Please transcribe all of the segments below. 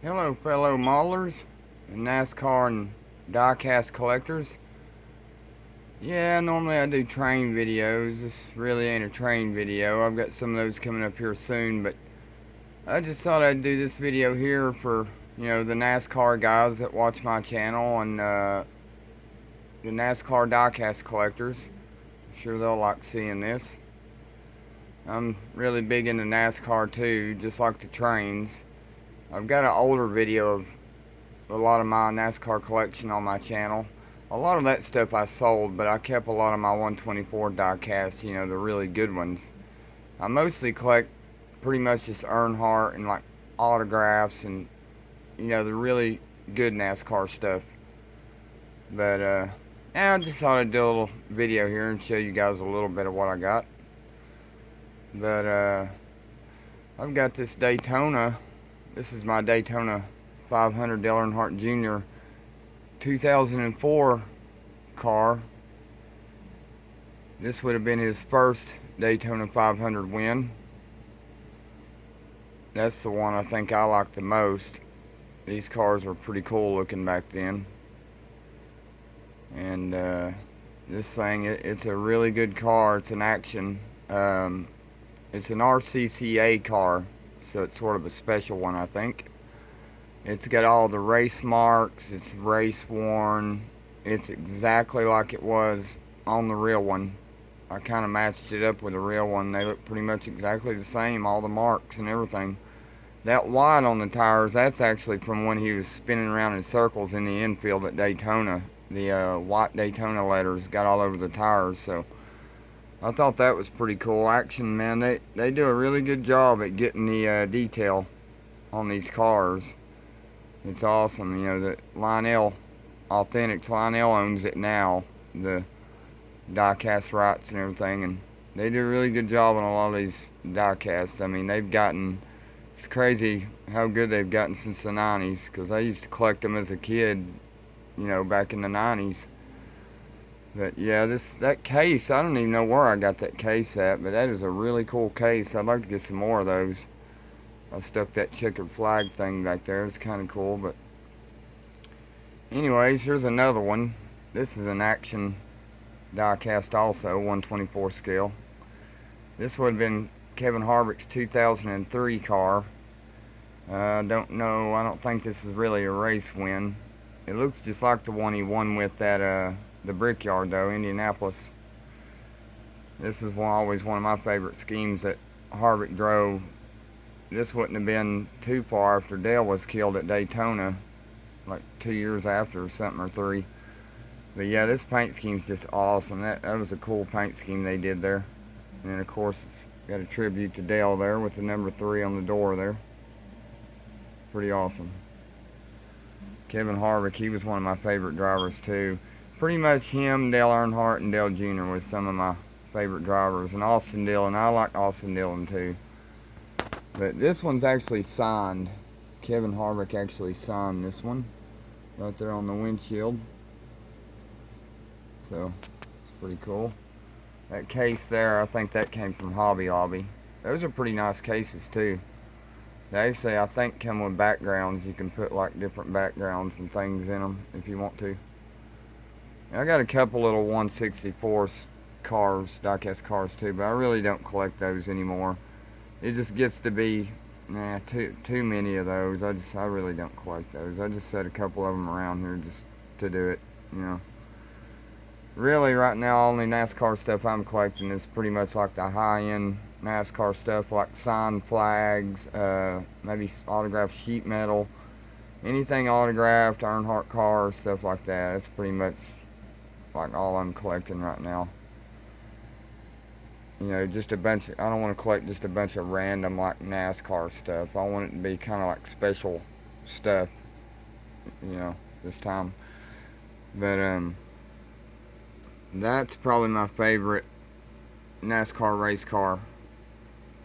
Hello, fellow modelers and NASCAR and Diecast collectors. Yeah, normally I do train videos. This really ain't a train video. I've got some of those coming up here soon, but I just thought I'd do this video here for, the NASCAR guys that watch my channel and the NASCAR Diecast collectors. I'm sure they'll like seeing this. I'm really big into NASCAR too, just like the trains. I've got an older video of a lot of my NASCAR collection on my channel. A lot of that stuff I sold, but I kept a lot of my 124 diecast, the really good ones. I mostly collect pretty much just Earnhardt and like autographs and, the really good NASCAR stuff. But, yeah, I just thought I'd do a little video here and show you guys a little bit of what I got. But, I've got this Daytona. This is my Daytona 500 Dale Earnhardt Jr. 2004 car. This would have been his first Daytona 500 win. That's the one I think I like the most. These cars were pretty cool looking back then. And this thing, it's a really good car. It's an action. It's an RCCA car, so it's sort of a special one, I think. It's got all the race marks. It's race worn. It's exactly like it was on the real one. I kind of matched it up with the real one. They look pretty much exactly the same, all the marks and everything. That white on the tires, that's actually from when he was spinning around in circles in the infield at Daytona. The white Daytona letters got all over the tires, so I thought that was pretty cool. Action, man, they do a really good job at getting the detail on these cars. It's awesome, that Lionel, Authentics, Lionel owns it now, the diecast rights and everything, and they do a really good job on a lot of these diecasts. I mean, it's crazy how good they've gotten since the 90s, because I used to collect them as a kid, back in the 90s. But yeah, that case, I don't even know where I got that case at, but that is a really cool case. I'd like to get some more of those. I stuck that checkered flag thing back there. It's kind of cool, but anyways, here's another one. This is an action diecast also, 124 scale. This would have been Kevin Harvick's 2003 car. I don't know. I don't think this is really a race win. It looks just like the one he won with at the Brickyard, though, Indianapolis. This is always one of my favorite schemes that Harvick drove. This wouldn't have been too far after Dale was killed at Daytona, like 2 years after or something, or 3. But yeah, this paint scheme's just awesome. That was a cool paint scheme they did there. And then of course it's got a tribute to Dale there with the number 3 on the door there. Pretty awesome. Kevin Harvick, he was one of my favorite drivers too. Pretty much him, Dale Earnhardt, and Dale Jr. was some of my favorite drivers. And Austin Dillon, I like Austin Dillon too. But this one's actually signed. Kevin Harvick actually signed this one. Right there on the windshield. So, it's pretty cool. That case there, I think that came from Hobby Lobby. Those are pretty nice cases too. They actually, I think, come with backgrounds. You can put like different backgrounds and things in them if you want to. I got a couple little 164 cars, diecast cars too, but I really don't collect those anymore. It just gets to be too many of those. I really don't collect those. I just set a couple of them around here just to do it, Really, right now, only NASCAR stuff I'm collecting is pretty much like the high-end NASCAR stuff, like signed flags, maybe autographed sheet metal, anything autographed, Earnhardt cars, stuff like that. It's pretty much like all I'm collecting right now. Just a bunch of, I don't want to collect just a bunch of random like NASCAR stuff. I want it to be kind of like special stuff, this time. But that's probably my favorite NASCAR race car,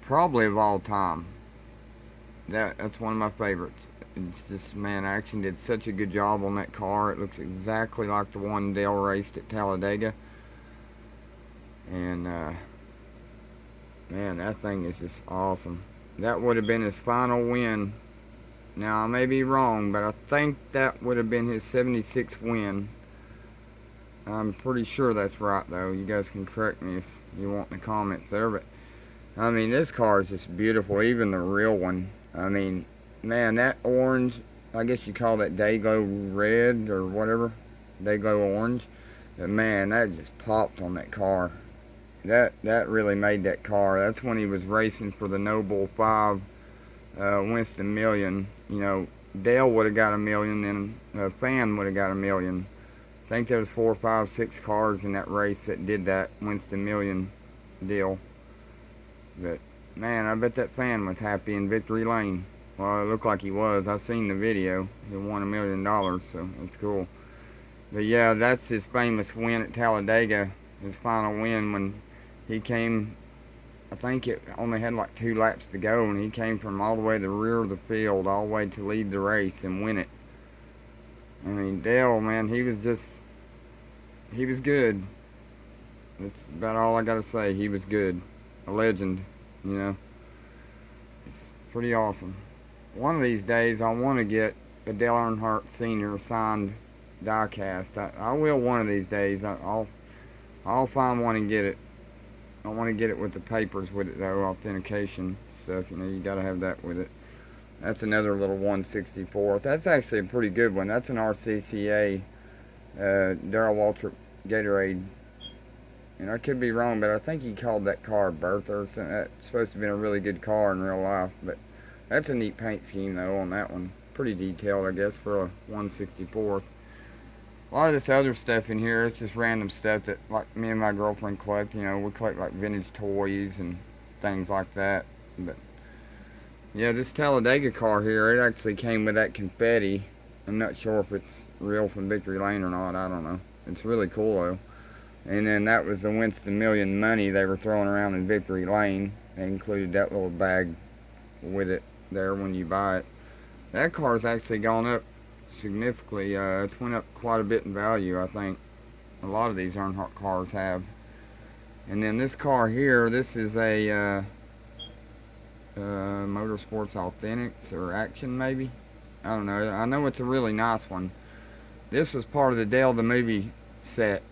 probably of all time. That's one of my favorites. It's just, man, Action did such a good job on that car. It looks exactly like the one Dale raced at Talladega. And man, that thing is just awesome. That would have been his final win Now, I may be wrong, but I think that would have been his 76th win. I'm pretty sure that's right, though. You guys can correct me if you want in the comments there. But, I mean, this car is just beautiful, even the real one. I mean, man, that orange, I guess you call that Dayglow red or whatever. Dayglow orange. But, man, that just popped on that car. That really made that car. That's when he was racing for the Noble 5 Winston Million. You know, Dale would have got $1 million, and a fan would have got $1 million. I think there was 4, 5, 6 cars in that race that did that Winston Million deal. But man, I bet that fan was happy in victory lane. Well, it looked like he was. I seen the video. He won $1 million, so that's cool. But yeah, that's his famous win at Talladega. His final win when he came. I think it only had like 2 laps to go, and he came from all the way to the rear of the field, all the way to lead the race and win it. I mean, Dale, man, he was good. That's about all I gotta say. He was good. A legend, you know. It's pretty awesome. One of these days, I want to get a Dale Earnhardt Sr. signed diecast. I will one of these days. I'll find one and get it. I want to get it with the papers with it, though, authentication stuff. You know, you gotta have that with it. That's another little 1/64. That's actually a pretty good one. That's an RCCA Darrell Waltrip Gatorade. And I could be wrong, but I think he called that car Bertha or something. That's supposed to have been a really good car in real life. But that's a neat paint scheme, though, on that one. Pretty detailed, I guess, for a 1/64. A lot of this other stuff in here, it's just random stuff that, like, me and my girlfriend collect. You know, we collect, like, vintage toys and things like that. But yeah, this Talladega car here, it actually came with that confetti. I'm not sure if it's real from Victory Lane or not. I don't know. It's really cool, though. And then that was the Winston Million money they were throwing around in Victory Lane. They included that little bag with it there when you buy it. That car's actually gone up significantly. It's went up quite a bit in value, I think. A lot of these Earnhardt cars have. And then this car here, this is a Motorsports Authentics or Action, maybe. I don't know. I know it's a really nice one. This was part of the Dale the Movie set.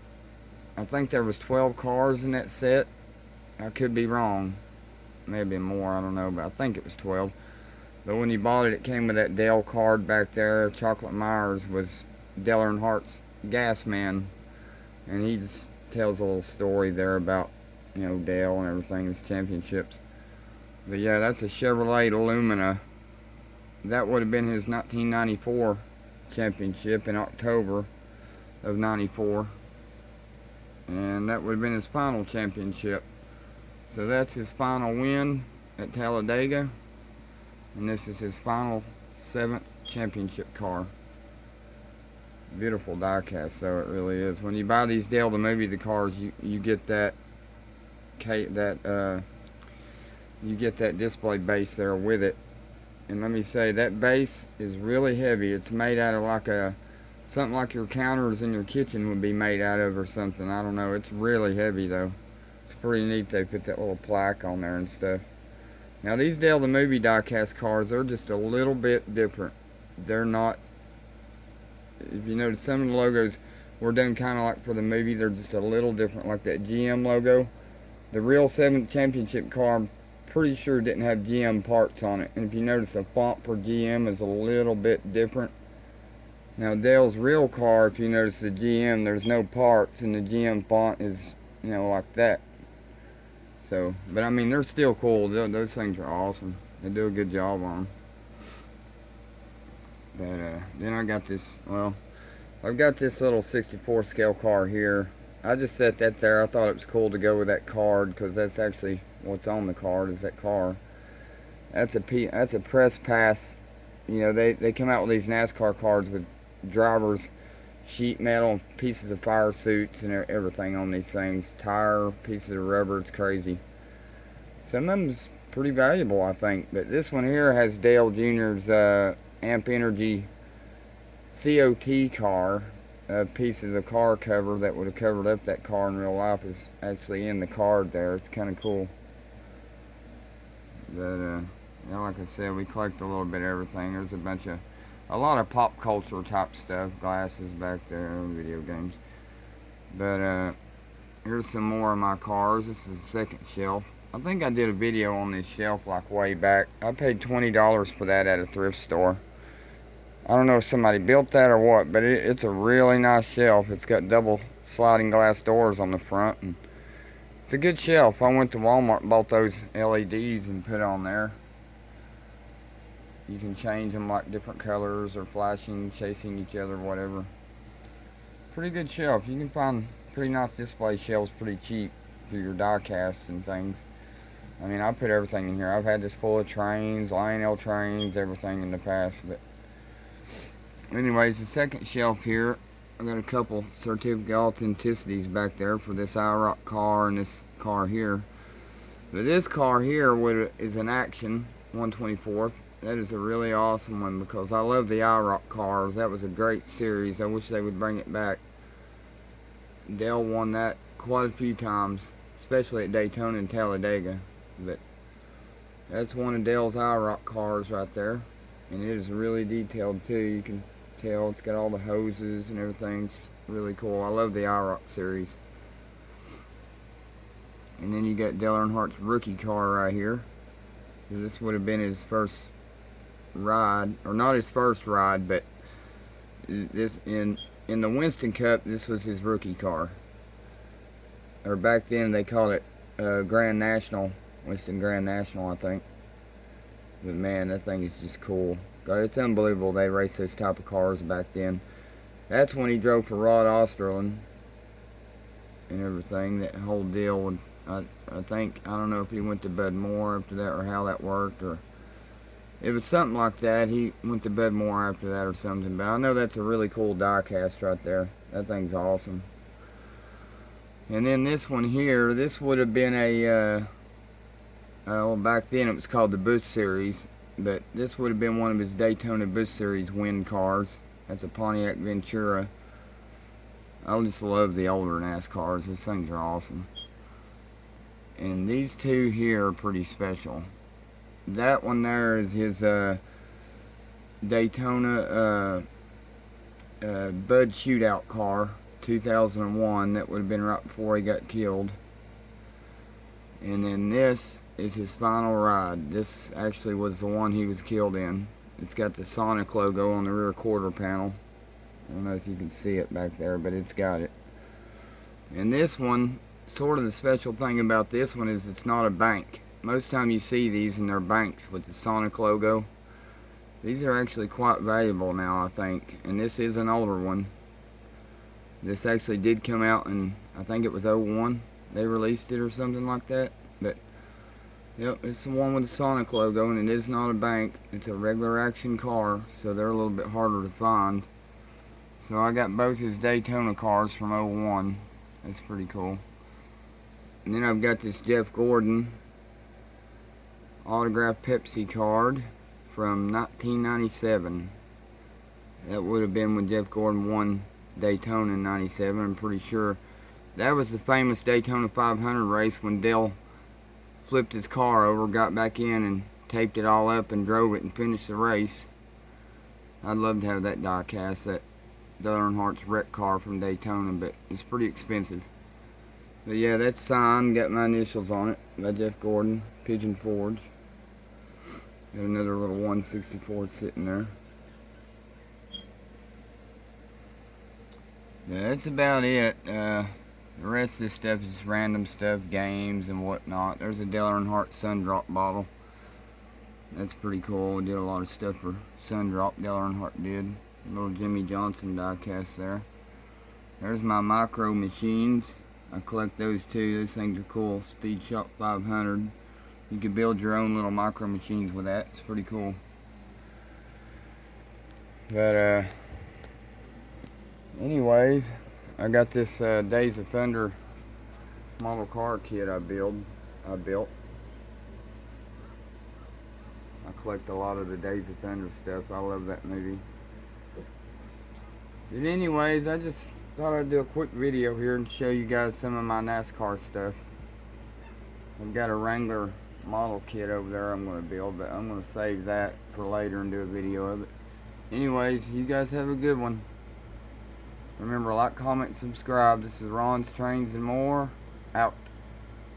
I think there was 12 cars in that set. I could be wrong. Maybe more, I don't know, but I think it was 12. But when you bought it, it came with that Dale card back there. Chocolate Myers was Dale Earnhardt's gas man. And he just tells a little story there about, you know, Dale and everything, his championships. But yeah, that's a Chevrolet Lumina. That would have been his 1994 championship in October of 94. And that would have been his final championship. So that's his final win at Talladega. And this is his final 7th championship car. Beautiful diecast, though, it really is. When you buy these Dale the Movie, the cars, you get that you get that display base there with it. And let me say, that base is really heavy. It's made out of like something like your counters in your kitchen would be made out of or something. I don't know. It's really heavy, though. It's pretty neat they put that little plaque on there and stuff. Now, these Dale the Movie diecast cars, they're just a little bit different. They're not, if you notice, some of the logos were done kind of like for the movie. They're just a little different, like that GM logo. The real 7th championship car, I'm pretty sure didn't have GM parts on it. And if you notice, the font for GM is a little bit different. Now, Dale's real car, if you notice the GM, there's no parts, and the GM font is, you know, like that. So, but I mean, they're still cool. Those things are awesome. They do a good job on them. But then I got this, well, I've got this little 64 scale car here. I just set that there. I thought it was cool to go with that card, because that's actually what's on the card is that car. That's a press pass. You know, they come out with these NASCAR cards with drivers, sheet metal, pieces of fire suits, and everything on these things. Tire, pieces of rubber. It's crazy. Some of them's pretty valuable, I think. But this one here has Dale Jr.'s Amp Energy COT car. Pieces of car cover that would have covered up that car in real life is actually in the card there. It's kind of cool. But Yeah, like I said, we collect a little bit of everything. There's a lot of pop culture type stuff, glasses back there, video games. But here's some more of my cars. This is the second shelf. I think I did a video on this shelf like way back. I paid $20 for that at a thrift store. I don't know if somebody built that or what, but it's a really nice shelf. It's got double sliding glass doors on the front, and it's a good shelf. I went to Walmart and bought those LEDs and put on there. You can change them like different colors or flashing, chasing each other, whatever. Pretty good shelf. You can find pretty nice display shelves pretty cheap for your die casts and things. I mean, I put everything in here. I've had this full of trains, Lionel trains, everything in the past, but anyways, the second shelf here, I got a couple certificate authenticities back there for this IROC car and this car here. But this car here is an Action 124th. That is a really awesome one because I love the IROC cars. That was a great series. I wish they would bring it back. Dale won that quite a few times, especially at Daytona and Talladega. But that's one of Dale's IROC cars right there. And it is really detailed too. You can tell it's got all the hoses and everything. It's really cool. I love the IROC series. And then you got Dale Earnhardt's rookie car right here. So this would have been his first ride, or not his first ride, but this in the Winston Cup, this was his rookie car. Or back then they called it Grand National, Winston Grand National, I think. But man, that thing is just cool. It's unbelievable they raced those type of cars back then. That's when he drove for Rod Osterlund and everything. That whole deal with, I think, I don't know if he went to Bud Moore after that or how that worked, or it was something like that. He went to Bud Moore after that or something. But I know that's a really cool die cast right there. That thing's awesome. And then this one here, this would have been a well, back then it was called the Busch Series, but this would have been one of his Daytona Busch Series win cars. That's a Pontiac Ventura. I just love the older NASCARs. These things are awesome. And these two here are pretty special. That one there is his Daytona Bud Shootout car, 2001. That would have been right before he got killed. And then this is his final ride. This actually was the one he was killed in. It's got the Sonic logo on the rear quarter panel. I don't know if you can see it back there, but it's got it. And this one, sort of the special thing about this one is it's not a bank. Most time you see these and they're banks with the Sonic logo. These are actually quite valuable now, I think. And this is an older one. This actually did come out in, I think it was '01. They released it or something like that. But yep, it's the one with the Sonic logo, and it is not a bank. It's a regular action car, so they're a little bit harder to find. So I got both his Daytona cars from '01. That's pretty cool. And then I've got this Jeff Gordon autographed Pepsi card from 1997. That would have been when Jeff Gordon won Daytona in '97. I'm pretty sure that was the famous Daytona 500 race when Dale flipped his car over, got back in and taped it all up and drove it and finished the race. I'd love to have that die cast, that Dale Earnhardt's wreck car from Daytona, but it's pretty expensive. But yeah, that's signed, got my initials on it by Jeff Gordon, Pigeon Forge. Got another little 164 sitting there. Yeah, that's about it. The rest of this stuff is random stuff, games and whatnot. There's a Dale Earnhardt Sundrop bottle. That's pretty cool. We did a lot of stuff for Sundrop, Dale Earnhardt did. A little Jimmy Johnson die cast there. There's my micro machines. I collect those too. Those things are cool. Speed Shop 500. You can build your own little micro machines with that. It's pretty cool. But anyways, I got this Days of Thunder model car kit I built. I collect a lot of the Days of Thunder stuff. I love that movie. But anyways, I just thought I'd do a quick video here and show you guys some of my NASCAR stuff. I've got a Wrangler model kit over there I'm going to build, but I'm going to save that for later and do a video of it. Anyways, you guys have a good one. Remember, like, comment, subscribe. This is Ron's Trains and More. Out.